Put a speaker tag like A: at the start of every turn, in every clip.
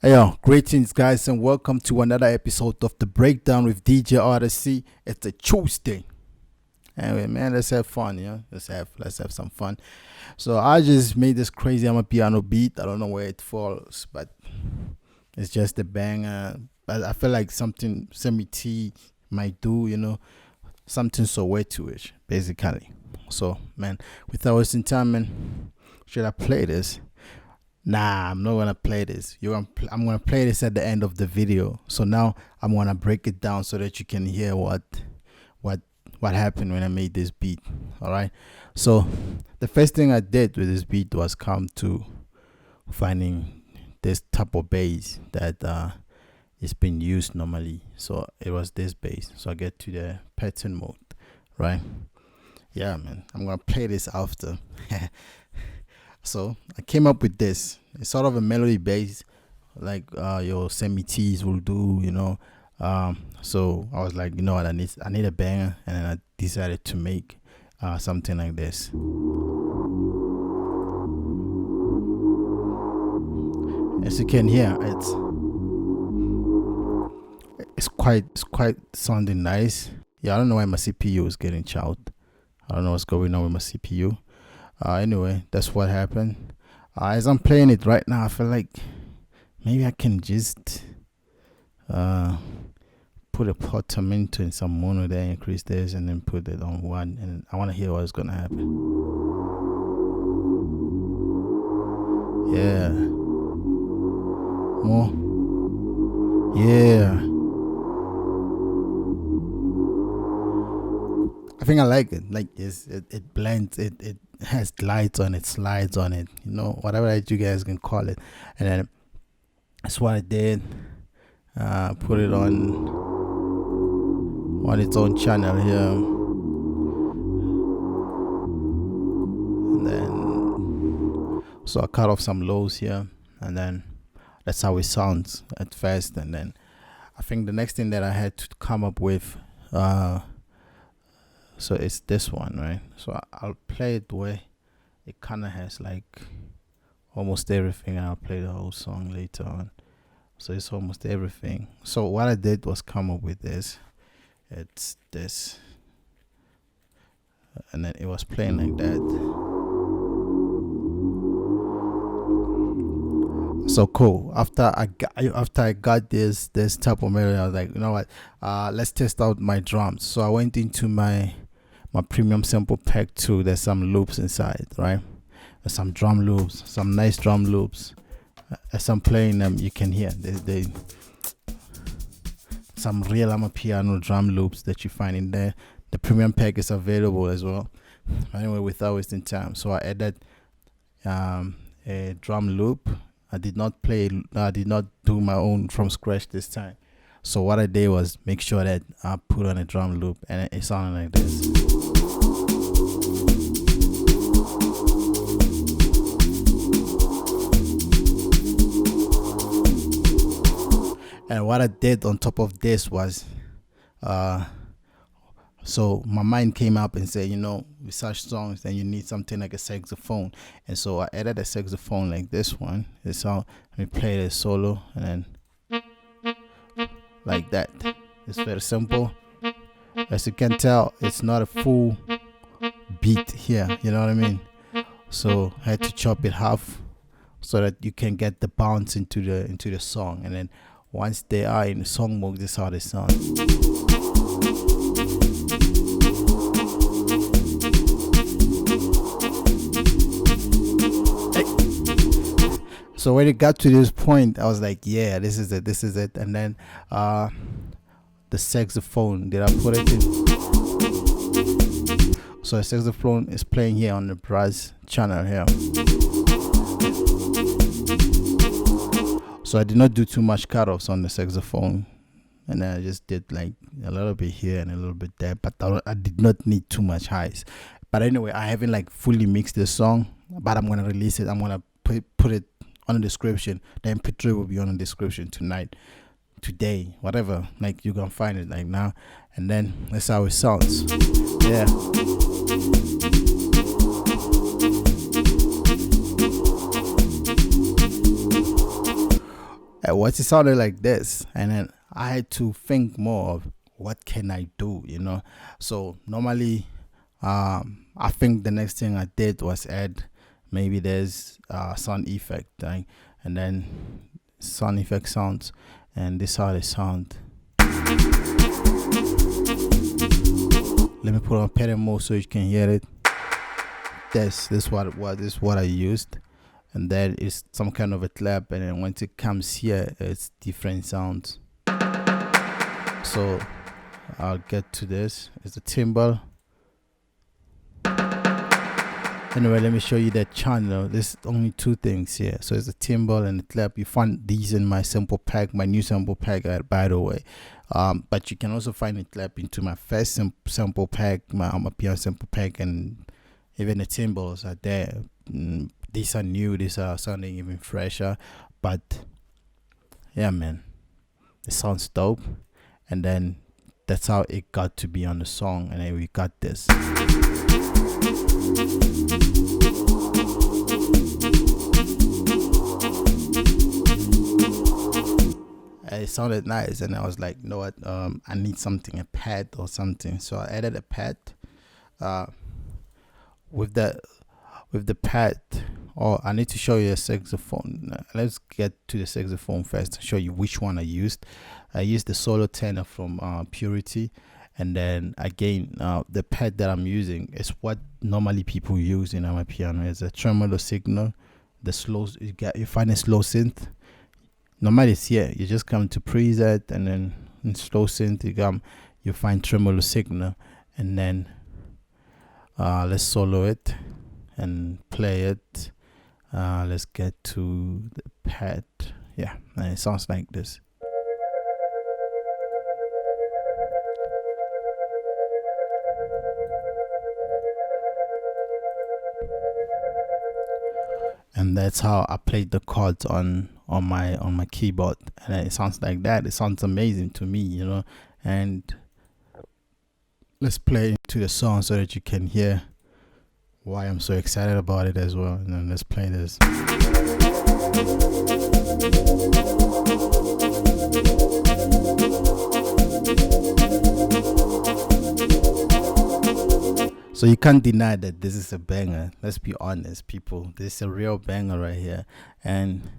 A: Hey, yo, greetings, guys, and welcome to another episode of the Breakdown with DJ Odyccy. It's a Tuesday. Anyway, man, let's have fun, let's have some fun. So I just made this crazy Amapiano beat. I don't know where it falls, but it's just a banger. But I feel like something semi-T might do, something so way to-ish, basically. So, man, without wasting time, man, should I play this? Nah, I'm not gonna play this. I'm gonna play this at the end of the video. So now I'm gonna break it down so that you can hear what happened when I made this beat. All right. So the first thing I did with this beat was come to finding this type of bass that is being used normally. So it was this bass. So I get to the pattern mode, right? Yeah, man. I'm gonna play this after. So I came up with this. It's sort of a melody bass, like your semi-T's will do, So I was like, you know what, I need a banger, and then I decided to make something like this. As you can hear, it's quite sounding nice. Yeah, I don't know why my CPU is getting chopped. I don't know what's going on with my CPU. Anyway, that's what happened. As I'm playing it right now, I feel like maybe I can just put a portamento and some mono there, increase this, and then put it on one. And I want to hear what's gonna happen. Yeah. More. Yeah. I think I like it. Like this, it blends. It has lights on it, slides on it. Whatever that you guys can call it. And then that's what I did. Put it on its own channel here. And then so I cut off some lows here, and then that's how it sounds at first. And then I think the next thing that I had to come up with. So it's this one, right? So I'll play it where it kind of has like almost everything, and I'll play the whole song later on. So it's almost everything. So what I did was come up with this. It's this. And then it was playing like that. So cool. After I got this type of melody, I was like, you know what? Let's test out my drums. So I went into my premium sample pack 2. There's some loops inside, right? There's some drum loops, some nice drum loops. As I'm playing them, you can hear they some real Amapiano drum loops that you find in there. The premium pack is available as well. Anyway, without wasting time, so I added a drum loop. I did not do my own from scratch this time. So what I did was make sure that I put on a drum loop, and it sounded like this. And what I did on top of this was, so my mind came up and said, with such songs, then you need something like a saxophone. And so I added a saxophone like this one. It's how we play the solo, and then like that. It's very simple. As you can tell, it's not a full beat here, you know what I mean? So I had to chop it half so that you can get the bounce into the song. And then once they are in the song mode, this is how they sound. So when it got to this point, I was like, yeah, this is it. And then the saxophone, did I put it in? So the saxophone is playing here on the brass channel here. So I did not do too much cutoffs on the saxophone, and then I just did like a little bit here and a little bit there, but I did not need too much highs. But anyway, I haven't like fully mixed the song, but I'm gonna release it. I'm gonna put it on the description. The MP3 will be on the description tonight, today, whatever. Like you can find it like now, and then that's how it sounds. Yeah. What it sounded like this, and then I had to think more of what can I do, So normally, I think the next thing I did was add maybe there's sound effect thing, and then sound effect sounds, and this how they sound. Let me put on pedal mode so you can hear it. This what I used, and that is some kind of a clap, and then once it comes here, it's different sounds. So I'll get to this. It's the timbal. Anyway, let me show you that channel. There's only two things here. So it's the timbal and the clap. You find these in my sample pack, my new sample pack, by the way. But you can also find the clap into my first sample pack, my Amapiano sample pack, and even the timbals are there. These are new. These are sounding even fresher. But yeah, man, it sounds dope. And then that's how it got to be on the song. And then we got this. It sounded nice, and I was like, you know what, I need something, a pad or something. So I added a pad. With the pad, I need to show you a saxophone. Let's get to the saxophone first to show you which one I used. I used the solo tenor from Purity, and then again, the pad that I'm using is what normally people use in Amapiano. It's a tremolo signal. The slow, you find a slow synth. Normally it's here. You just come to preset, and then in slow synth you find tremolo signal, and then let's solo it and play it. Let's get to the pad. Yeah, and it sounds like this. And that's how I played the chords on my keyboard, and it sounds like that. It sounds amazing to me, And let's play into the song so that you can hear why I'm so excited about it as well. And then let's play this. So you can't deny that this is a banger. Let's be honest, people. This is a real banger right here. And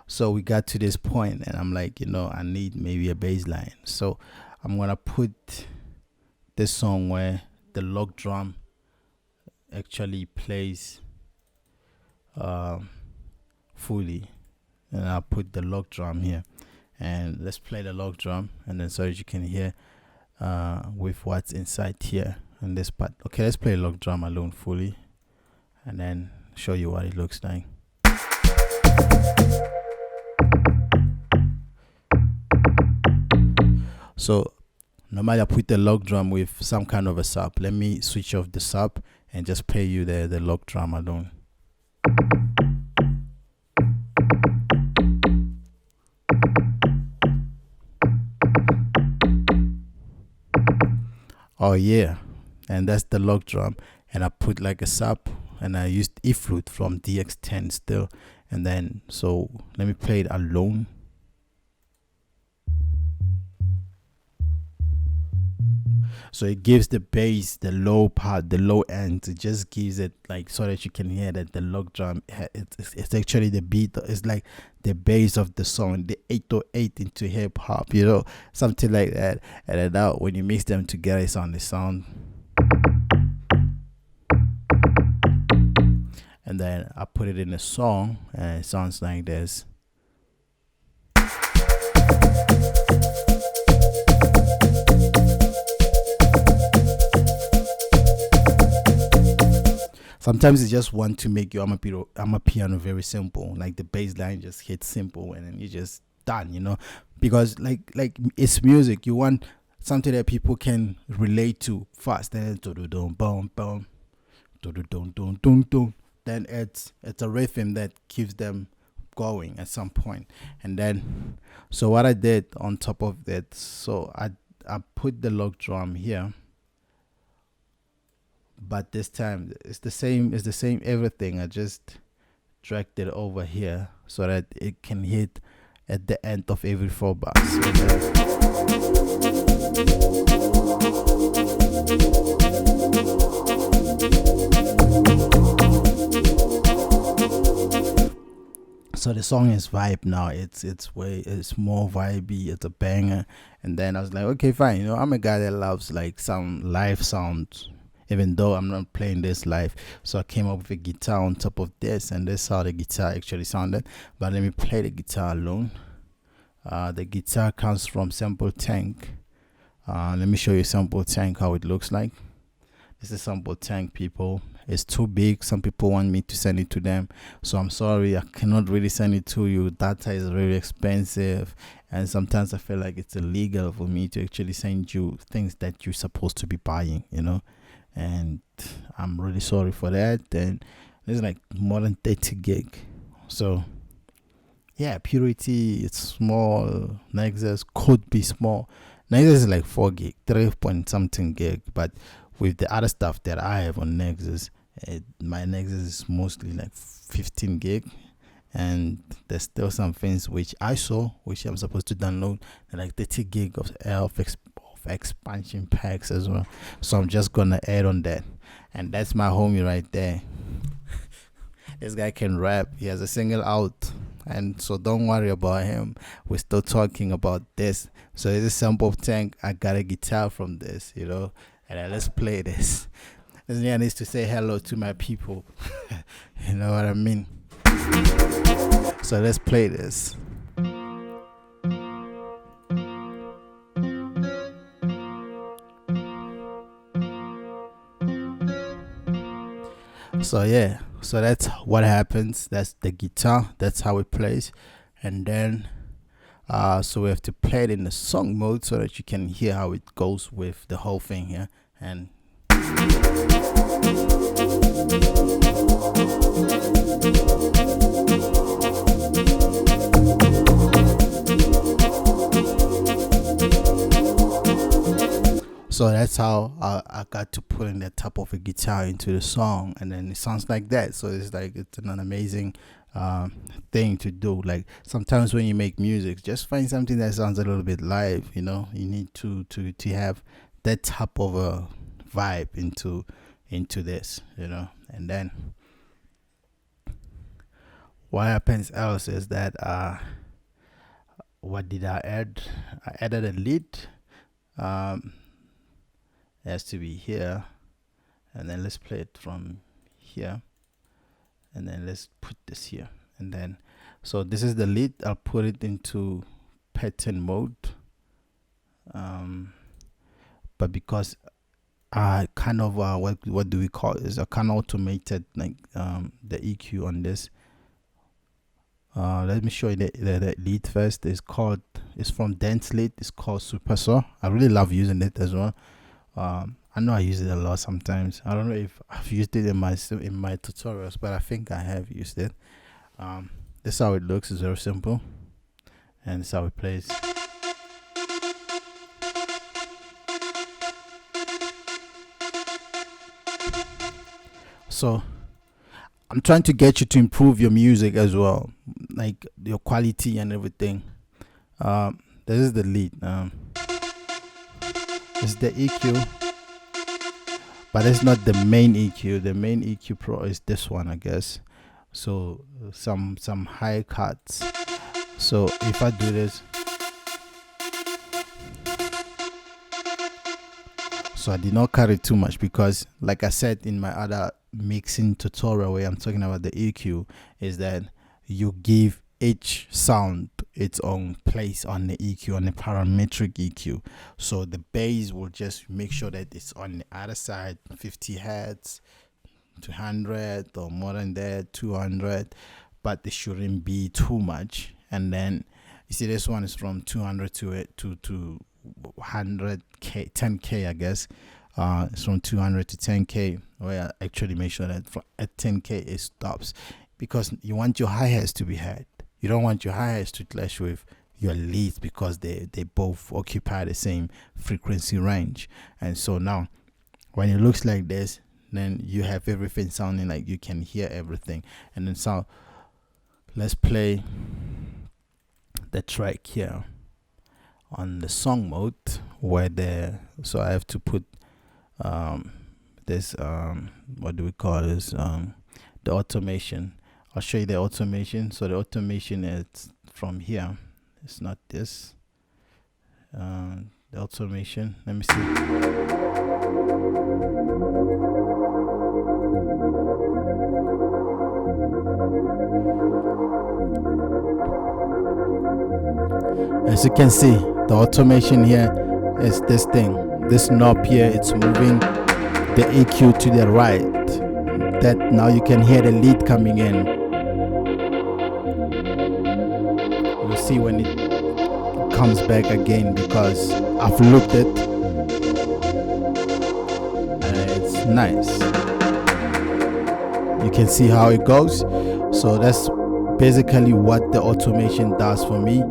A: so we got to this point, and I'm like, I need maybe a bass line. So I'm gonna put this song where the log drum actually plays fully, and I'll put the log drum here, and let's play the log drum, and then so that you can hear with what's inside here in this part. Okay, let's play log drum alone fully, and then show you what it looks like. So normally I put the log drum with some kind of a sub. Let me switch off the sub and just play you the log drum alone. Oh yeah, and that's the log drum, and I put like a sub, and I used E flute from DX10 still, and then so let me play it alone. So it gives the bass, the low part, the low end. It just gives it like so that you can hear that the log drum. It's actually the beat. It's like the bass of the song, the 808 into hip hop, something like that. And then now when you mix them together, it's on the sound. And then I put it in a song, and it sounds like this. Sometimes you just want to make your Amapiano very simple, like the bass line just hits simple, and then you just done, because like it's music. You want something that people can relate to fast, and then it's a rhythm that keeps them going at some point. And then so what I did on top of that, so I put the log drum here. But this time it's the same everything. I just dragged it over here so that it can hit at the end of every 4 bars. So the song is vibe now. It's more vibey. It's a banger. And then I was like, okay, fine. I'm a guy that loves like some live sounds, even though I'm not playing this live. So I came up with a guitar on top of this, and this is how the guitar actually sounded. But let me play the guitar alone. The guitar comes from Sample Tank. Let me show you Sample Tank, how it looks like. This is Sample Tank, people. It's too big. Some people want me to send it to them, so I'm sorry, I cannot really send it to you. Data is very expensive, and sometimes I feel like it's illegal for me to actually send you things that you're supposed to be buying, and I'm really sorry for that. And it's like more than 30 gig. So yeah, Purity, it's small. Nexus could be small. Nexus is like 4 gig, 3 point something gig, but with the other stuff that I have on Nexus, my Nexus is mostly like 15 gig, and there's still some things which I saw, which I'm supposed to download, like 30 gig of expansion packs as well. So I'm just gonna add on that, and that's my homie right there. This guy can rap. He has a single out, and so don't worry about him. We're still talking about this. So it's a Sample Tank. I got a guitar from this, and then let's play this. This guy needs to say hello to my people. You know what I mean? So let's play this. So yeah, so that's what happens. That's the guitar. That's how it plays. And then so we have to play it in the song mode so that you can hear how it goes with the whole thing here. And so that's how I got to put in the top of a guitar into the song, and then it sounds like that. So it's like it's an amazing thing to do. Like sometimes when you make music, just find something that sounds a little bit live. You need to have that type of a vibe into this. And then what happens else is that what did I add? I added a lead. It has to be here, and then let's play it from here, and then let's put this here, and then so this is the lead. I'll put it into pattern mode, but because I kind of what do we call it? Is a kind of automated like the EQ on this. Let me show you the lead first. It's from Dance Lead. It's called Tshepiso. I really love using it as well. I know I use it a lot sometimes. I don't know if I've used it in my tutorials, but I think I have used it. This is how it looks. It's very simple, and this is how it plays. So I'm trying to get you to improve your music as well, like your quality and everything. This is the lead. It's the EQ, but it's not the main EQ. The main EQ Pro is this one, I guess. So some high cuts. So if I do this, so I did not cut it too much because, like I said in my other mixing tutorial where I'm talking about the EQ, is that you give each sound its own place on the EQ, on the parametric EQ. So the bass will just make sure that it's on the other side, 50 hertz, 200 or more than that, 200, but it shouldn't be too much. And then you see this one is from 200 to 100k, 10k, I guess. It's from 200 to 10k, where I actually make sure that at 10k it stops, because you want your hi-hats to be heard. You don't want your hi-hats to clash with your leads because they both occupy the same frequency range. And so now when it looks like this, then you have everything sounding like you can hear everything. And then let's play the track here on the song mode where so I have to put this what do we call this, the automation. I'll show you the automation. So the automation is from here, it's not this, the automation, let me see. As you can see, the automation here is this thing, this knob here. It's moving the EQ to the right. That now you can hear the lead coming in. You'll see when it comes back again, because I've looped it and it's nice. You can see how it goes. So that's basically what the automation does for me.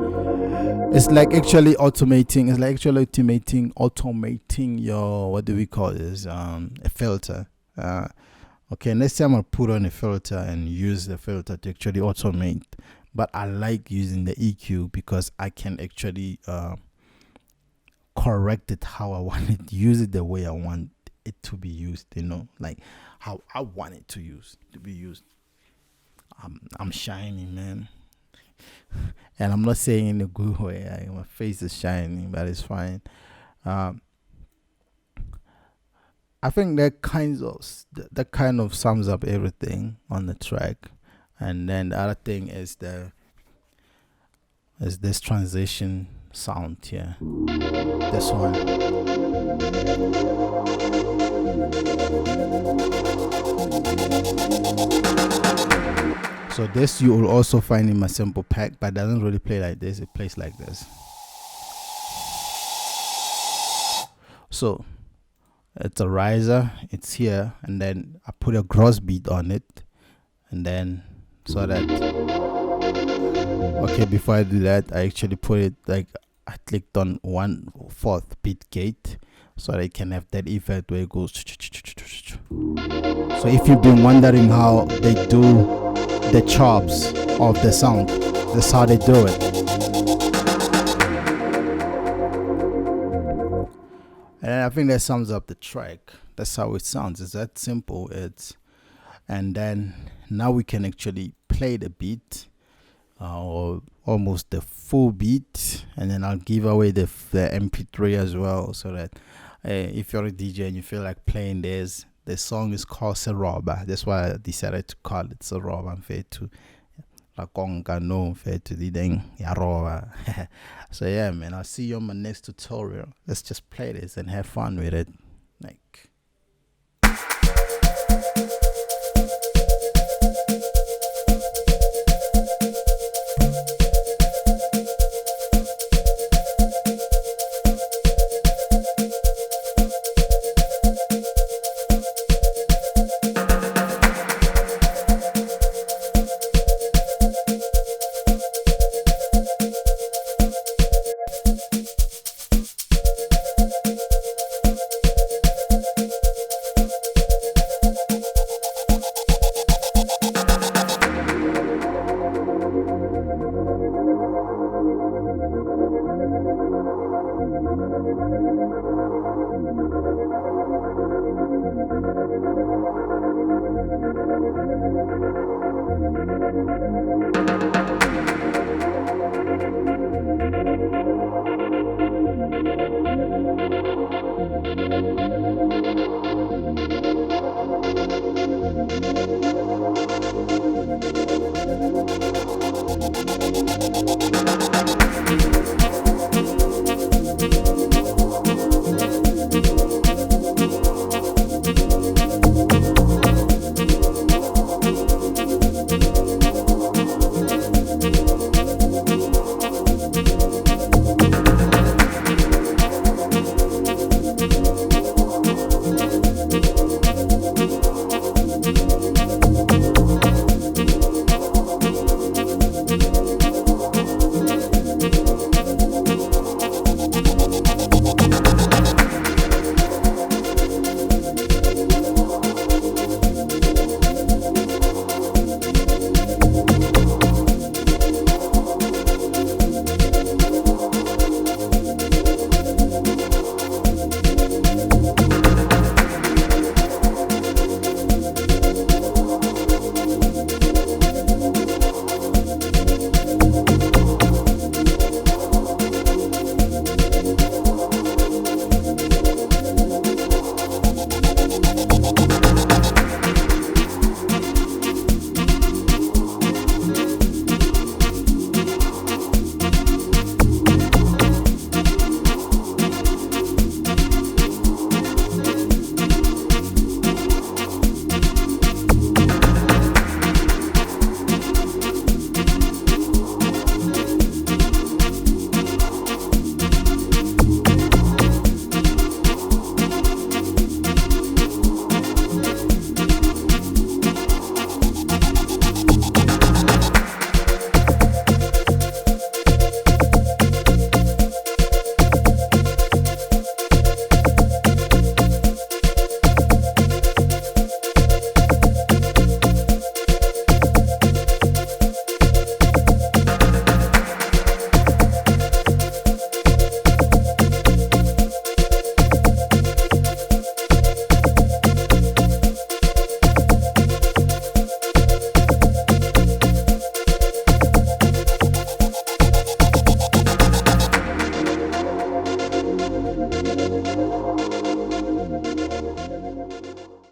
A: It's like actually automating. It's like actually automating your, what do we call this? A filter. Okay, next time I'll put on a filter and use the filter to actually automate. But I like using the EQ because I can actually correct it how I want it, use it the way I want it to be used. You know, like how I want it to be used. I'm shining, man. And I'm not saying in a good way. My face is shining, but it's fine. I think that kind of sums up everything on the track. And then the other thing is this transition sound here. This one. So this you will also find in my sample pack, but it doesn't really play like this. It plays like this. So it's a riser, it's here, and then I put a gross beat on it, and then so that, okay, before I do that, I actually put it like I clicked on 1/4 beat gate so that it can have that effect where it goes. So if you've been wondering how they do the chops of the sound, that's how they do it. And I think that sums up the track. That's how it sounds. It's that simple. And then now we can actually play the beat, or almost the full beat, and then I'll give away the MP3 as well, so that if you're a DJ and you feel like playing this, the song is called Seroba. That's why I decided to call it Seroba. I'm fair to La Conga, no fair to the thing Yaroba. So yeah, man, I'll see you on my next tutorial. Let's just play this and have fun with it. Like.